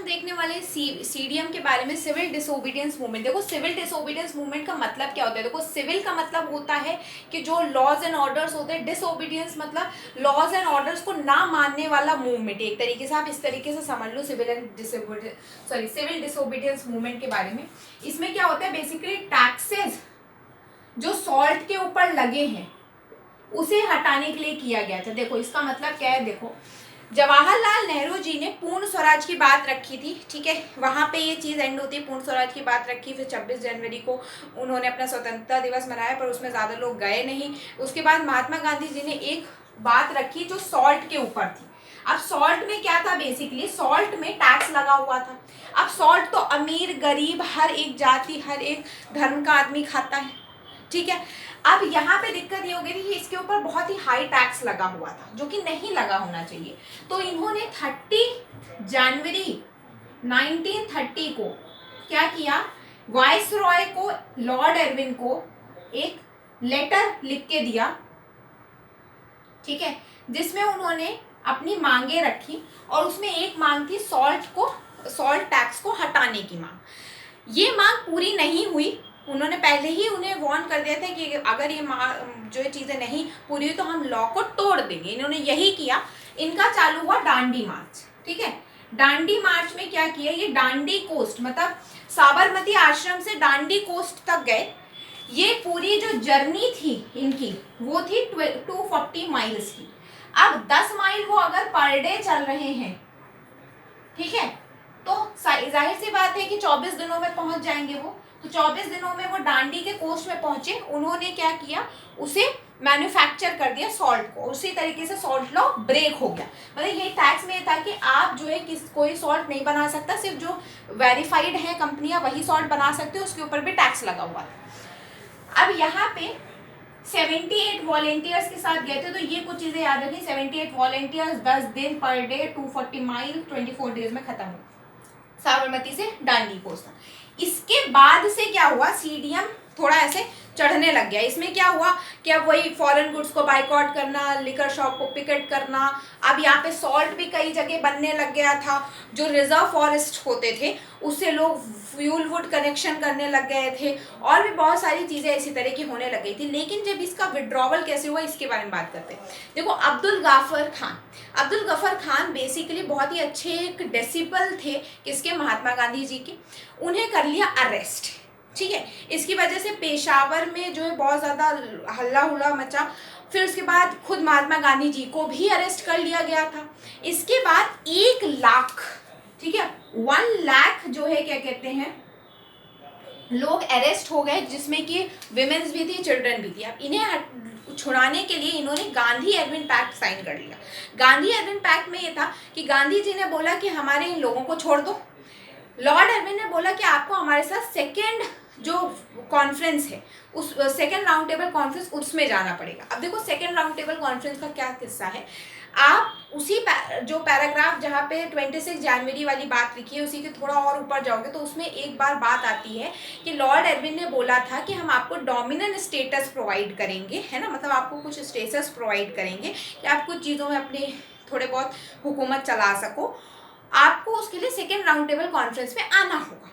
देखने वाले सीडीएम के बारे में, सिविल डिसोबीडियंस मूवमेंट। देखो सिविल डिसोबीडियंस मूवमेंट का मतलब क्या होता है। देखो सिविल का मतलब होता है कि जो लॉज एंड ऑर्डर्स होते हैं, डिसोबीडियंस मतलब लॉज एंड ऑर्डर्स को ना मानने वाला मूवमेंट। एक तरीके से आप इस तरीके से समझ लो सिविल डिसोबीडियंस मूवमेंट के बारे में। इसमें क्या होता है, बेसिकली टैक्सेस जो सॉल्ट के ऊपर लगे हैं उसे हटाने के लिए किया गया था। देखो इसका मतलब क्या है, देखो जवाहरलाल नेहरू जी ने पूर्ण स्वराज की बात रखी थी, ठीक है, वहां पे ये चीज एंड होती है, पूर्ण स्वराज की बात रखी। फिर 26 जनवरी को उन्होंने अपना स्वतंत्रता दिवस मनाया, पर उसमें ज्यादा लोग गए नहीं। उसके बाद महात्मा गांधी जी ने एक बात रखी जो सॉल्ट के ऊपर थी। अब सॉल्ट में क्या था, बेसिकली सॉल्ट में टैक्स लगा हुआ था। अब सॉल्ट तो अमीर गरीब हर एक जाति हर एक धर्म का आदमी खाता है, ठीक है। अब यहाँ पे दिक्कत ये हो गई थी कि इसके ऊपर बहुत ही हाई टैक्स लगा हुआ था जो कि नहीं लगा होना चाहिए। तो इन्होंने 30 जनवरी 1930 को क्या किया, वाइसरॉय को, लॉर्ड एरविन को एक लेटर लिख के दिया, ठीक है, जिसमें उन्होंने अपनी मांगे रखी और उसमें एक मांग थी सॉल्ट टैक्स को हटाने की मांग। ये मांग पूरी नहीं हुई। उन्होंने पहले ही उन्हें वार्न कर दिया था कि अगर ये जो चीज़ें नहीं पूरी हुई तो हम लॉ को तोड़ देंगे। इन्होंने यही किया। इनका चालू हुआ दांडी मार्च, ठीक है। दांडी मार्च में क्या किया, ये दांडी कोस्ट मतलब साबरमती आश्रम से दांडी कोस्ट तक गए। ये पूरी जो जर्नी थी इनकी वो थी 240 माइल्स की। अब 10 माइल वो अगर पर डे चल रहे हैं, ठीक है, तो जाहिर सी बात है कि 24 दिनों में पहुंच जाएंगे वो। तो 24 दिनों में वो दांडी के कोस्ट में पहुंचे। उन्होंने क्या किया, उसे मैन्युफैक्चर कर दिया सॉल्ट को। उसी तरीके से सॉल्ट लॉ ब्रेक हो गया। मतलब ये टैक्स में था कि आप जो है कोई सॉल्ट नहीं बना सकता, सिर्फ जो वेरीफाइड है कंपनियां वही सॉल्ट बना सकते हो, उसके ऊपर भी टैक्स लगा हुआ था। अब यहाँ पे 78 वॉलेंटियर्स के साथ गए थे। तो ये कुछ चीजें याद रखी, 78 वॉलेंटियर्स 10 दिन पर डे 240 माइल 24 डेज में खत्म हुआ साबरमती से दांडी कोस्ट। इसके बाद से क्या हुआ, सीडीएम थोड़ा ऐसे चढ़ने लग गया। इसमें क्या हुआ कि अब वही फॉरेन गुड्स को बाइकआउट करना, लिकर शॉप को पिकेट करना। अब यहाँ पे सॉल्ट भी कई जगह बनने लग गया था। जो रिजर्व फॉरेस्ट होते थे उससे लोग फ्यूल वुड कनेक्शन करने लग गए थे और भी बहुत सारी चीज़ें इसी तरह की होने लग गई थी। लेकिन जब इसका विड्रॉवल कैसे हुआ इसके बारे में बात करते हैं। देखो अब्दुल गफर खान बेसिकली बहुत ही अच्छे एक डिसिपल थे किसके, महात्मा गांधी जी के। उन्हें कर लिया अरेस्ट, ठीक है। इसकी वजह से पेशावर में जो है बहुत ज़्यादा हल्ला हुल्ला मचा। फिर उसके बाद खुद महात्मा गांधी जी को भी अरेस्ट कर लिया गया था। इसके बाद 1 लाख, ठीक है, 1 लाख जो है क्या कहते हैं लोग अरेस्ट हो गए, जिसमें कि विमेन्स भी थी, चिल्ड्रन भी थी। अब इन्हें छुड़ाने के लिए इन्होंने गांधी एरविन पैक्ट साइन कर लिया। गांधी एरविन पैक्ट में ये था कि गांधी जी ने बोला कि हमारे इन लोगों को छोड़ दो। लॉर्ड एरविन ने बोला कि आपको हमारे साथ सेकेंड जो कॉन्फ्रेंस है, उस सेकेंड राउंड टेबल कॉन्फ्रेंस, उसमें जाना पड़ेगा। अब देखो सेकेंड राउंड टेबल कॉन्फ्रेंस का क्या किस्सा है, आप उसी जो पैराग्राफ जहाँ पे 26 जनवरी वाली बात लिखी है उसी के थोड़ा और ऊपर जाओगे तो उसमें एक बार बात आती है कि लॉर्ड एरविन ने बोला था कि हम आपको डोमिनेंट स्टेटस प्रोवाइड करेंगे, है ना, मतलब आपको कुछ स्टेटस प्रोवाइड करेंगे कि आप कुछ चीज़ों में अपने थोड़े बहुत हुकूमत चला सको। आपको उसके लिए सेकेंड राउंड टेबल कॉन्फ्रेंस में आना होगा।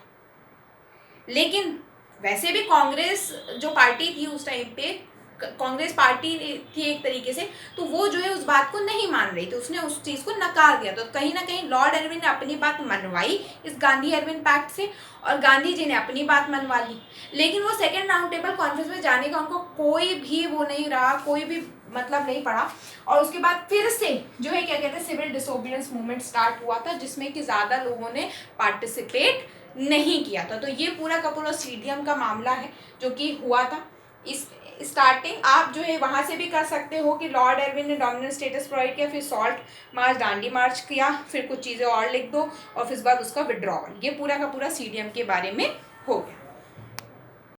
लेकिन वैसे भी कांग्रेस जो पार्टी थी उस टाइम पे, कांग्रेस पार्टी थी एक तरीके से, तो वो जो है उस बात को नहीं मान रही थी, उसने उस चीज़ को नकार दिया। तो कहीं ना कहीं लॉर्ड एरविन ने अपनी बात मनवाई इस गांधी एरविन पैक्ट से और गांधी जी ने अपनी बात मनवा ली। लेकिन वो सेकेंड राउंड टेबल कॉन्फ्रेंस में जाने का उनको कोई भी वो नहीं रहा, कोई भी मतलब नहीं पड़ा। और उसके बाद फिर से जो है क्या कहते हैं सिविल डिसोबीडियंस मूवमेंट स्टार्ट हुआ था, जिसमें कि ज़्यादा लोगों ने पार्टिसिपेट नहीं किया था। तो ये पूरा का पूरा सीडीएम का मामला है जो कि हुआ था। इस स्टार्टिंग आप जो है वहाँ से भी कर सकते हो कि लॉर्ड एरविन ने डोमिनेंट स्टेटस प्रोवाइड किया, फिर सॉल्ट मार्च दांडी मार्च किया, फिर कुछ चीज़ें और लिख दो और फिर बाद उसका विड्रॉवल। ये पूरा का पूरा सीडीएम के बारे में हो गया।